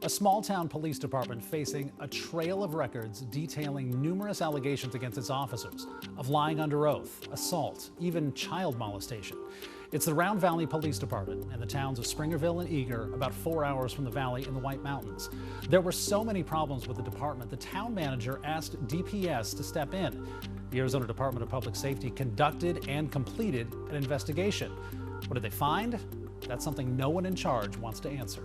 A small-town police department facing a trail of records detailing numerous allegations against its officers of lying under oath, assault, even child molestation. It's the Round Valley Police Department in the towns of Springerville and Eager, about 4 hours from the valley in the White Mountains. There were so many problems with the department, the town manager asked DPS to step in. The Arizona Department of Public Safety conducted and completed an investigation. What did they find? That's something no one in charge wants to answer.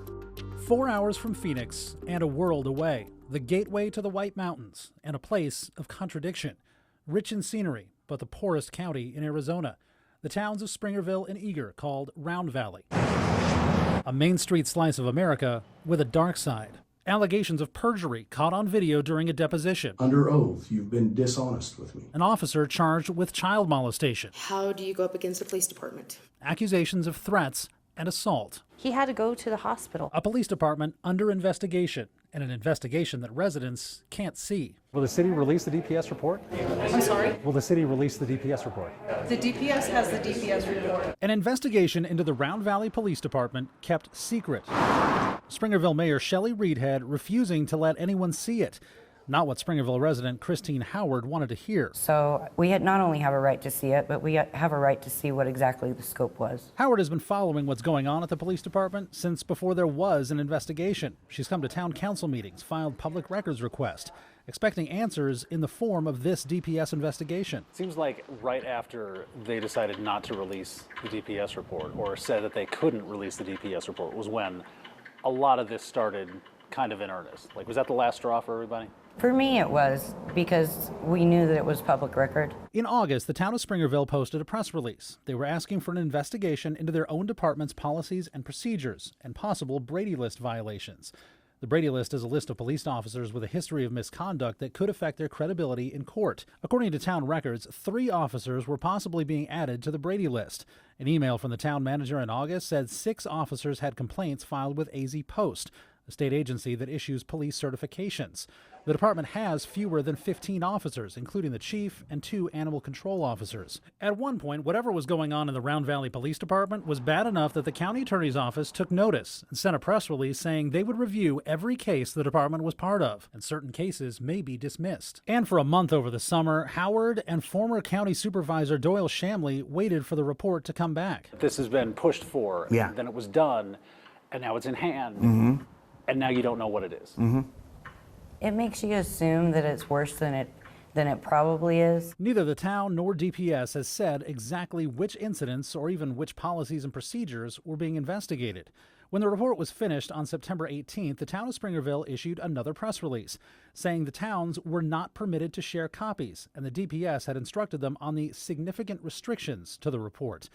4 hours from Phoenix and a world away, the gateway to the White Mountains and a place of contradiction. Rich in scenery, but the poorest county in Arizona. The towns of Springerville and Eager, called Round Valley. A Main Street slice of America with a dark side. Allegations of perjury caught on video during a deposition. Under oath, you've been dishonest with me. An officer charged with child molestation. How do you go up against the police department? Accusations of threats and assault. He had to go to the hospital. A police department under investigation, and an investigation that residents can't see. Will the city release the DPS report? I'm sorry? Will the city release the DPS report? The DPS has the DPS report. An investigation into the Round Valley Police Department kept secret. Springerville Mayor Shelley Reedhead refusing to let anyone see it. Not what Springerville resident Christine Howard wanted to hear. So we not only have a right to see it, but we have a right to see what exactly the scope was. Howard has been following what's going on at the police department since before there was an investigation. She's come to town council meetings, filed public records requests, expecting answers in the form of this DPS investigation. It seems like right after they decided not to release the DPS report, or said that they couldn't release the DPS report, was when a lot of this started kind of in earnest. Like, was that the last straw for everybody? For me, it was, because we knew that it was public record. In August, the town of Springerville posted a press release. They were asking for an investigation into their own department's policies and procedures and possible Brady List violations. The Brady List is a list of police officers with a history of misconduct that could affect their credibility in court. According to town records, 3 officers were possibly being added to the Brady List. An email from the town manager in August said 6 officers had complaints filed with AZ Post, a state agency that issues police certifications. The department has fewer than 15 officers, including the chief and 2 animal control officers. At one point, whatever was going on in the Round Valley Police Department was bad enough that the county attorney's office took notice and sent a press release saying they would review every case the department was part of, and certain cases may be dismissed. And for a month over the summer, Howard and former county supervisor Doyle Shamley waited for the report to come back. This has been pushed for, Yeah. then it was done, and now it's in hand, and now you don't know what it is. It makes you assume that it's worse than it probably is. Neither the town nor DPS has said exactly which incidents or even which policies and procedures were being investigated. When the report was finished on September 18th, the town of Springerville issued another press release saying the towns were not permitted to share copies, and the DPS had instructed them on the significant restrictions to the report.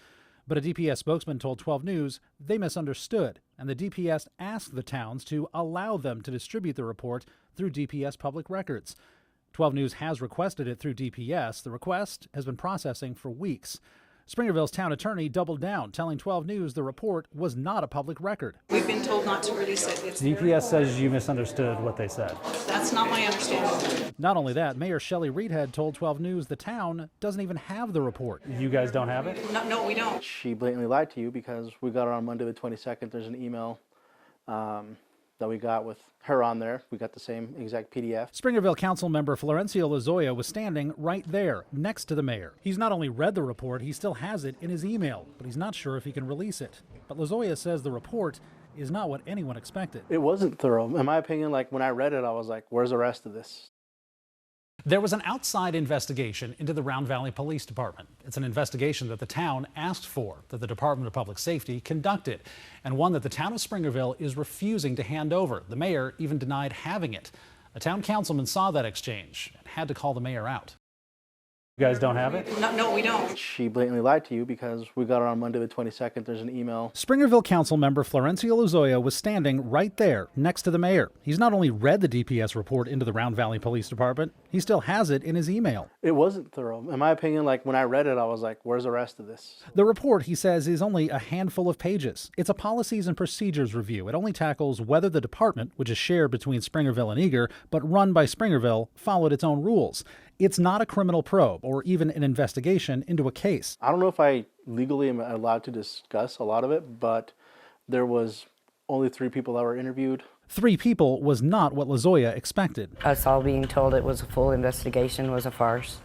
But a DPS spokesman told 12 News they misunderstood, and the DPS asked the towns to allow them to distribute the report through DPS public records. 12 News has requested it through DPS. The request has been processing for weeks. Springerville's town attorney doubled down, telling 12 News the report was not a public record. We've been told not to release it. It's DPS says you misunderstood what they said. That's not my understanding. Not only that, Mayor Shelley Reedhead told 12 News the town doesn't even have the report. You guys don't have it? No, we don't. She blatantly lied to you because we got her on Monday the 22nd. There's an email that we got with her on there. We got the same exact PDF. Springerville Council member Florencio Lozoya was standing right there next to the mayor. He's not only read the report, he still has it in his email, but he's not sure if he can release it. But Lozoya says the report is not what anyone expected. It wasn't thorough. In my opinion, like when I read it, I was like, where's the rest of this? There was an outside investigation into the Round Valley Police Department. It's an investigation that the town asked for, that the Department of Public Safety conducted, and one that the town of Springerville is refusing to hand over. The mayor even denied having it. A town councilman saw that exchange and had to call the mayor out. You guys don't have it? No, we don't. She blatantly lied to you because we got her on Monday the 22nd. There's an email. Springerville Council member Florencio Lozoya was standing right there next to the mayor. He's not only read the DPS report into the Round Valley Police Department, he still has it in his email. It wasn't thorough. In my opinion, like when I read it, I was like, where's the rest of this? The report, he says, is only a handful of pages. It's a policies and procedures review. It only tackles whether the department, which is shared between Springerville and Eager, but run by Springerville, followed its own rules. It's not a criminal probe or even an investigation into a case. I don't know if I legally am allowed to discuss a lot of it, but there was only 3 people that were interviewed. 3 people was not what LaZoya expected. Us all being told it was a full investigation was a farce,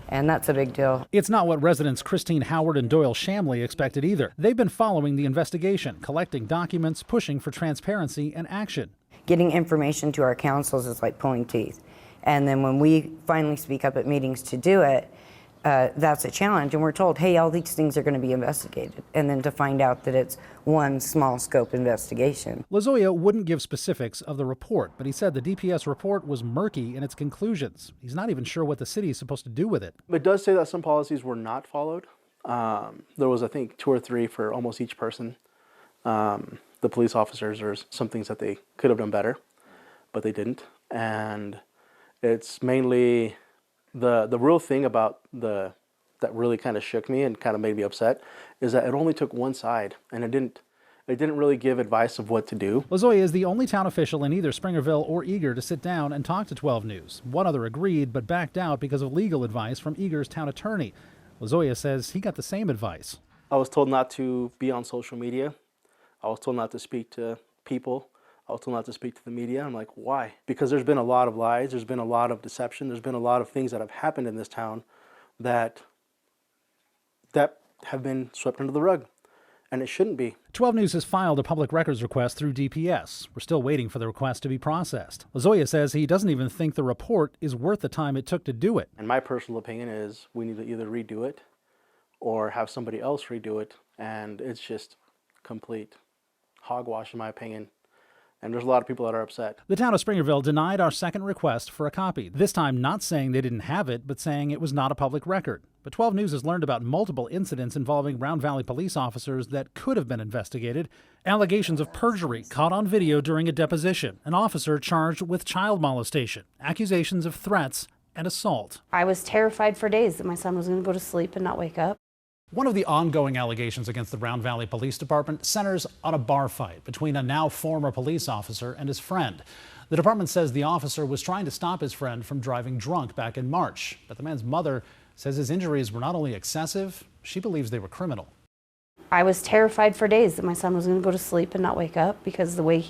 and that's a big deal. It's not what residents Christine Howard and Doyle Shamley expected either. They've been following the investigation, collecting documents, pushing for transparency and action. Getting information to our councils is like pulling teeth. And then when we finally speak up at meetings to do it, that's a challenge. And we're told, hey, all these things are going to be investigated. And then to find out that it's one small scope investigation. LaZoya wouldn't give specifics of the report, but he said the DPS report was murky in its conclusions. He's not even sure what the city is supposed to do with it. It does say that some policies were not followed. There was, I think, 2 or 3 for almost each person. The police officers, there's some things that they could have done better, but they didn't. And it's mainly the real thing about that really kind of shook me and kind of made me upset is that it only took one side, and it didn't really give advice of what to do. LaZoya is the only town official in either Springerville or Eager to sit down and talk to 12 News. One other agreed, but backed out because of legal advice from Eager's town attorney. LaZoya says he got the same advice. I was told not to be on social media. I was told not to speak to people. I was told not to speak to the media. I'm like, why? Because there's been a lot of lies. There's been a lot of deception. There's been a lot of things that have happened in this town that have been swept under the rug. And it shouldn't be. 12 News has filed a public records request through DPS. We're still waiting for the request to be processed. LaZoya says he doesn't even think the report is worth the time it took to do it. And my personal opinion is we need to either redo it or have somebody else redo it. And it's just complete hogwash in my opinion. And there's a lot of people that are upset. The town of Springerville denied our second request for a copy, this time not saying they didn't have it, but saying it was not a public record. But 12 News has learned about multiple incidents involving Round Valley police officers that could have been investigated. Allegations of perjury caught on video during a deposition, an officer charged with child molestation, accusations of threats, and assault. I was terrified for days that my son was going to go to sleep and not wake up. One of the ongoing allegations against the Round Valley Police Department centers on a bar fight between a now former police officer and his friend. The department says the officer was trying to stop his friend from driving drunk back in March, but the man's mother says his injuries were not only excessive, she believes they were criminal. I was terrified for days that my son was going to go to sleep and not wake up because the way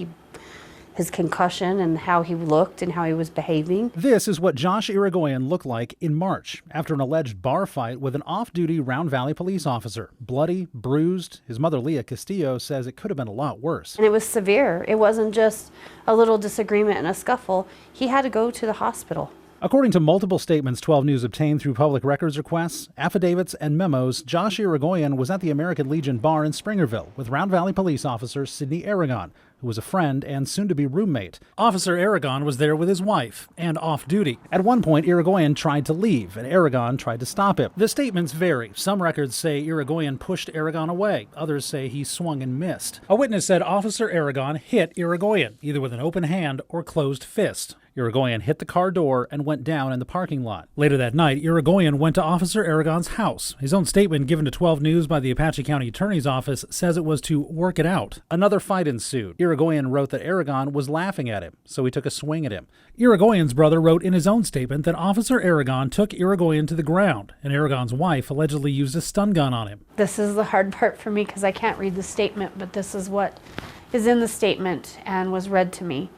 his concussion and how he looked and how he was behaving. This is what Josh Irigoyen looked like in March after an alleged bar fight with an off-duty Round Valley police officer. Bloody, bruised. His mother, Leah Castillo, says it could have been a lot worse. And it was severe. It wasn't just a little disagreement and a scuffle. He had to go to the hospital. According to multiple statements 12 News obtained through public records requests, affidavits, and memos, Josh Irigoyen was at the American Legion bar in Springerville with Round Valley police officer Sidney Aragon, who was a friend and soon-to-be roommate. Officer Aragon was there with his wife and off-duty. At one point, Irigoyen tried to leave, and Aragon tried to stop him. The statements vary. Some records say Irigoyen pushed Aragon away. Others say he swung and missed. A witness said Officer Aragon hit Irigoyen, either with an open hand or closed fist. Irigoyen hit the car door and went down in the parking lot. Later that night, Irigoyen went to Officer Aragon's house. His own statement given to 12 News by the Apache County Attorney's Office says it was to work it out. Another fight ensued. Irigoyen wrote that Aragon was laughing at him, so he took a swing at him. Irigoyen's brother wrote in his own statement that Officer Aragon took Irigoyen to the ground, and Aragon's wife allegedly used a stun gun on him. This is the hard part for me because I can't read the statement, but this is what is in the statement and was read to me.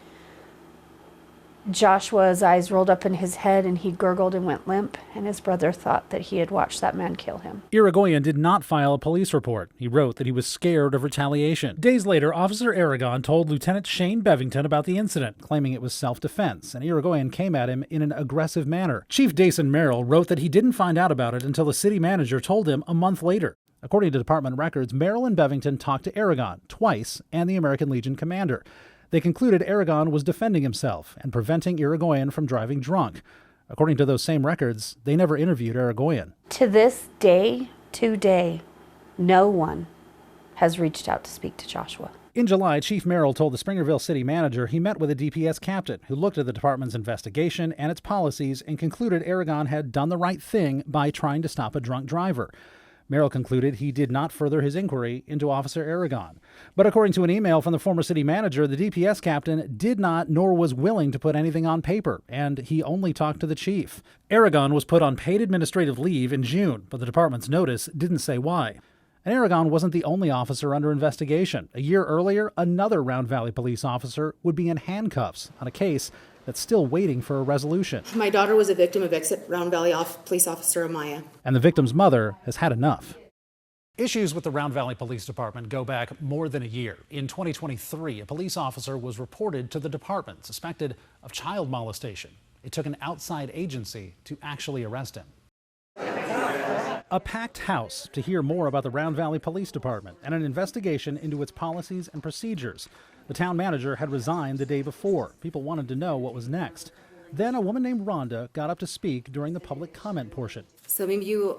Joshua's eyes rolled up in his head and he gurgled and went limp, and his brother thought that he had watched that man kill him. Irigoyen did not file a police report. He wrote that he was scared of retaliation. Days later, Officer Aragon told Lieutenant Shane Bevington about the incident, claiming it was self-defense, and Irigoyen came at him in an aggressive manner. Chief Dason Merrill wrote that he didn't find out about it until the city manager told him a month later. According to department records, Merrill and Bevington talked to Aragon twice and the American Legion commander. They concluded Aragon was defending himself and preventing Irigoyen from driving drunk. According to those same records, they never interviewed Irigoyen. To this day, today, no one has reached out to speak to Joshua. In July, Chief Merrill told the Springerville city manager he met with a DPS captain who looked at the department's investigation and its policies and concluded Aragon had done the right thing by trying to stop a drunk driver. Merrill concluded he did not further his inquiry into Officer Aragon. But according to an email from the former city manager, the DPS captain did not nor was willing to put anything on paper, and he only talked to the chief. Aragon was put on paid administrative leave in June, but the department's notice didn't say why. And Aragon wasn't the only officer under investigation. A year earlier, another Round Valley police officer would be in handcuffs on a case that's still waiting for a resolution. My daughter was a victim of Round Valley police officer Amaya. And the victim's mother has had enough. Issues with the Round Valley Police Department go back more than a year. In 2023, a police officer was reported to the department, suspected of child molestation. It took an outside agency to actually arrest him. A packed house to hear more about the Round Valley Police Department and an investigation into its policies and procedures. The town manager had resigned the day before. People wanted to know what was next. Then a woman named Rhonda got up to speak during the public comment portion. So maybe you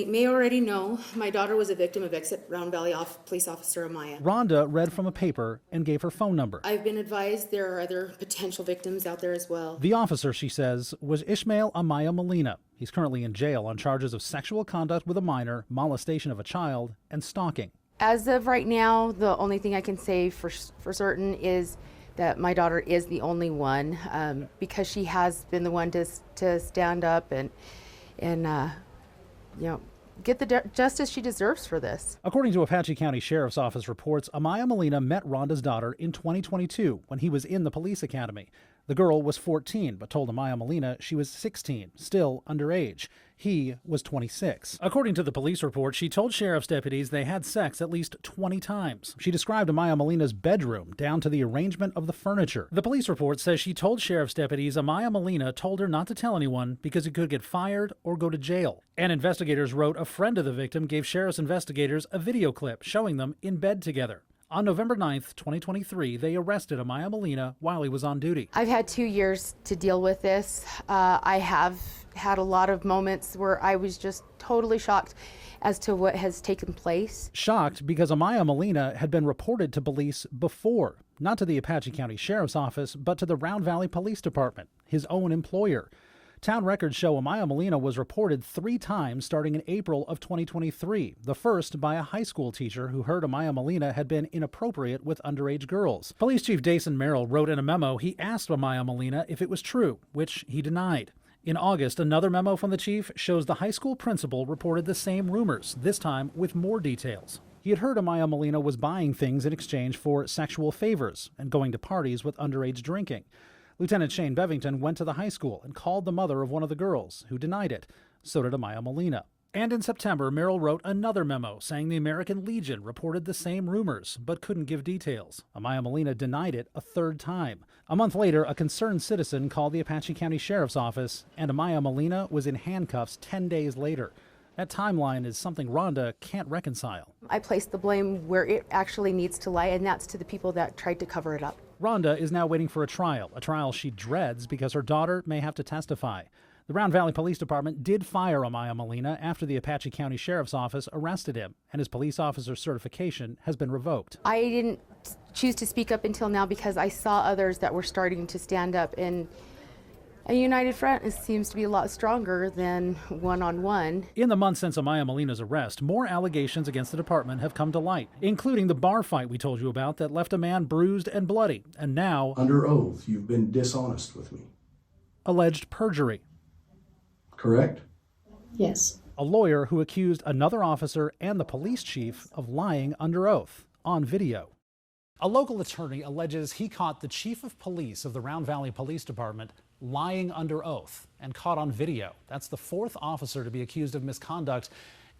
may already know my daughter was a victim of Round Valley police officer Amaya. Rhonda read from a paper and gave her phone number. I've been advised there are other potential victims out there as well. The officer, she says, was Ishmael Amaya Molina. He's currently in jail on charges of sexual conduct with a minor, molestation of a child, and stalking. As of right now, the only thing I can say for certain is that my daughter is the only one, because she has been the one to stand up and get the justice she deserves for this. According to Apache County Sheriff's Office reports, Amaya Molina met Rhonda's daughter in 2022 when he was in the police academy. The girl was 14, but told Amaya Molina she was 16, still underage. He was 26. According to the police report, she told sheriff's deputies they had sex at least 20 times. She described Amaya Molina's bedroom down to the arrangement of the furniture. The police report says she told sheriff's deputies Amaya Molina told her not to tell anyone because he could get fired or go to jail. And investigators wrote a friend of the victim gave sheriff's investigators a video clip showing them in bed together. On November 9th, 2023, they arrested Amaya Molina while he was on duty. I've had 2 years to deal with this. I have had a lot of moments where I was just totally shocked as to what has taken place. Shocked because Amaya Molina had been reported to police before, not to the Apache County Sheriff's Office, but to the Round Valley Police Department, his own employer. Town records show Amaya Molina was reported 3 times starting in April of 2023, the first by a high school teacher who heard Amaya Molina had been inappropriate with underage girls. Police Chief Dason Merrill wrote in a memo he asked Amaya Molina if it was true, which he denied. In August, another memo from the chief shows the high school principal reported the same rumors, this time with more details. He had heard Amaya Molina was buying things in exchange for sexual favors and going to parties with underage drinking. Lieutenant Shane Bevington went to the high school and called the mother of one of the girls, who denied it. So did Amaya Molina. And in September, Merrill wrote another memo saying the American Legion reported the same rumors, but couldn't give details. Amaya Molina denied it a 3rd time. A month later, a concerned citizen called the Apache County Sheriff's Office, and Amaya Molina was in handcuffs 10 days later. That timeline is something Rhonda can't reconcile. I place the blame where it actually needs to lie, and that's to the people that tried to cover it up. Rhonda is now waiting for a trial she dreads because her daughter may have to testify. The Round Valley Police Department did fire Amaya Molina after the Apache County Sheriff's Office arrested him, and his police officer certification has been revoked. I didn't choose to speak up until now because I saw others that were starting to stand up, and a united front seems to be a lot stronger than one-on-one. In the months since Amaya Molina's arrest, more allegations against the department have come to light, including the bar fight we told you about that left a man bruised and bloody, and now, Under oath, you've been dishonest with me. alleged perjury. Correct? Yes. A lawyer who accused another officer and the police chief of lying under oath on video. A local attorney alleges he caught the chief of police of the Round Valley Police Department lying under oath and caught on video. That's the 4th officer to be accused of misconduct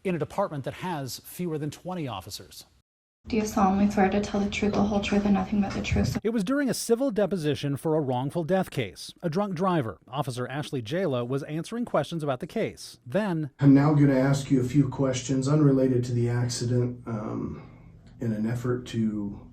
in a department that has fewer than 20 officers. Do you solemnly swear to tell the truth, the whole truth, and nothing but the truth? It was during a civil deposition for a wrongful death case. A drunk driver, Officer Ashley Jayla, was answering questions about the case. Then, I'm now going to ask you a few questions unrelated to the accident in an effort to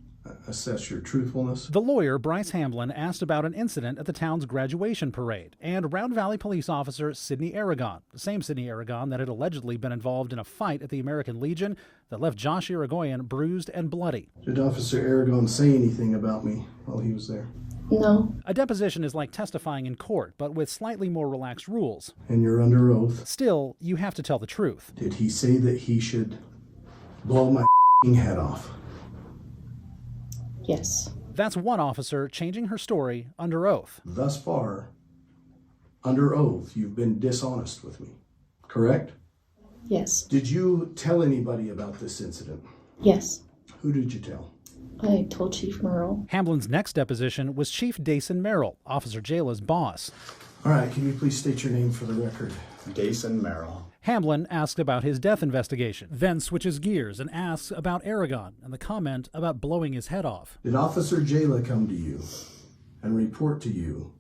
assess your truthfulness. the lawyer, Bryce Hamblin, asked about an incident at the town's graduation parade, and Round Valley police officer Sidney Aragon, the same Sidney Aragon that had allegedly been involved in a fight at the American Legion that left Josh Irigoyen bruised and bloody. Did Officer Aragon say anything about me while he was there? No. A deposition is like testifying in court, but with slightly more relaxed rules. And you're under oath. Still, you have to tell the truth. Did he say that he should blow my head off? Yes. That's one officer changing her story under oath. Thus far, under oath, you've been dishonest with me. Correct? Yes. Did you tell anybody about this incident? Yes. Who did you tell? I told Chief Merle. Hamblin's next deposition was Chief Dason Merrill, Officer Jayla's boss. All right, can you please state your name for the record? Dason Merrill. Hamblin asked about his death investigation, then switches gears and asks about Aragon and the comment about blowing his head off. Did Officer Jayla come to you and report to you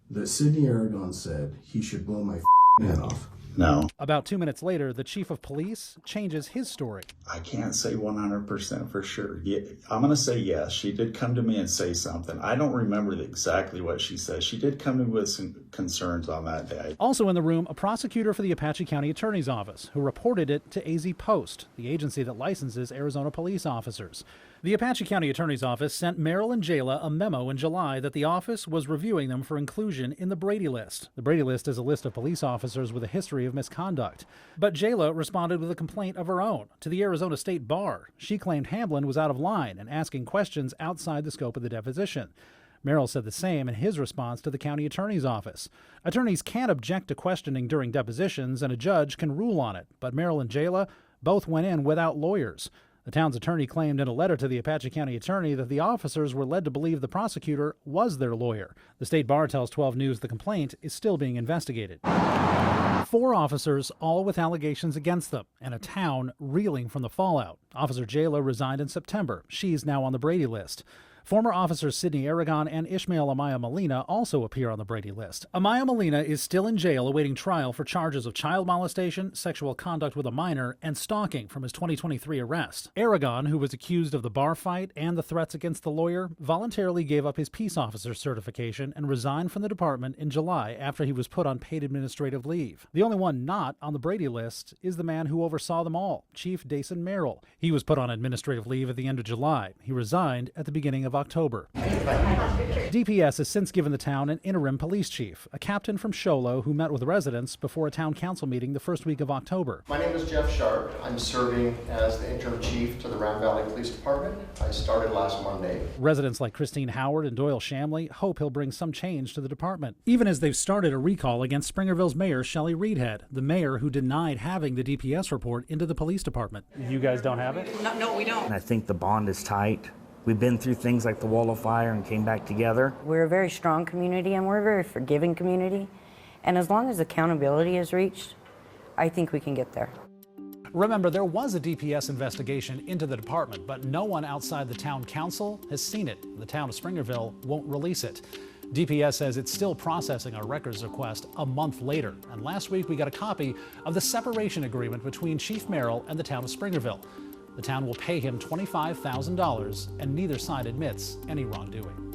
that Sidney Aragon said he should blow my head off? No. About 2 minutes later, the chief of police changes his story. I can't say 100% for sure. Yeah, I'm going to say yes. She did come to me and say something. I don't remember exactly what she said. She did come to me with some concerns on that day. Also in the room, a prosecutor for the Apache County Attorney's Office, who reported it to AZ Post, the agency that licenses Arizona police officers. The Apache County Attorney's Office sent Merrill and Jayla a memo in July that the office was reviewing them for inclusion in the Brady List. The Brady List is a list of police officers with a history of misconduct. But Jayla responded with a complaint of her own to the Arizona State Bar. She claimed Hamblin was out of line and asking questions outside the scope of the deposition. Merrill said the same in his response to the county attorney's office. Attorneys can't object to questioning during depositions, and a judge can rule on it. But Merrill and Jayla both went in without lawyers. The town's attorney claimed in a letter to the Apache County attorney that the officers were led to believe the prosecutor was their lawyer. The state bar tells 12 News the complaint is still being investigated. 4 officers, all with allegations against them, and a town reeling from the fallout. Officer Jayla resigned in September. She's now on the Brady List. Former officers Sidney Aragon and Ishmael Amaya Molina also appear on the Brady List. Amaya Molina is still in jail awaiting trial for charges of child molestation, sexual conduct with a minor, and stalking from his 2023 arrest. Aragon, who was accused of the bar fight and the threats against the lawyer, voluntarily gave up his peace officer certification and resigned from the department in July after he was put on paid administrative leave. The only one not on the Brady List is the man who oversaw them all, Chief Dason Merrill. He was put on administrative leave at the end of July. He resigned at the beginning of October. DPS has since given the town an interim police chief, a captain from Show Low who met with residents before a town council meeting the first week of October. My name is Jeff Sharp. I'm serving as the interim chief to the Round Valley Police Department. I started last Monday. Residents like Christine Howard and Doyle Shamley hope he'll bring some change to the department, even as they've started a recall against Springerville's mayor, Shelley Reedhead, the mayor who denied having the DPS report into the police department. You guys don't have it? No, we don't. I think the bond is tight. We've been through things like the wall of fire and came back together. We're a very strong community and we're a very forgiving community. And as long as accountability is reached, I think we can get there. Remember, there was a DPS investigation into the department, but no one outside the town council has seen it. The town of Springerville won't release it. DPS says it's still processing our records request a month later. And last week we got a copy of the separation agreement between Chief Merrill and the town of Springerville. The town will pay him $25,000, and neither side admits any wrongdoing.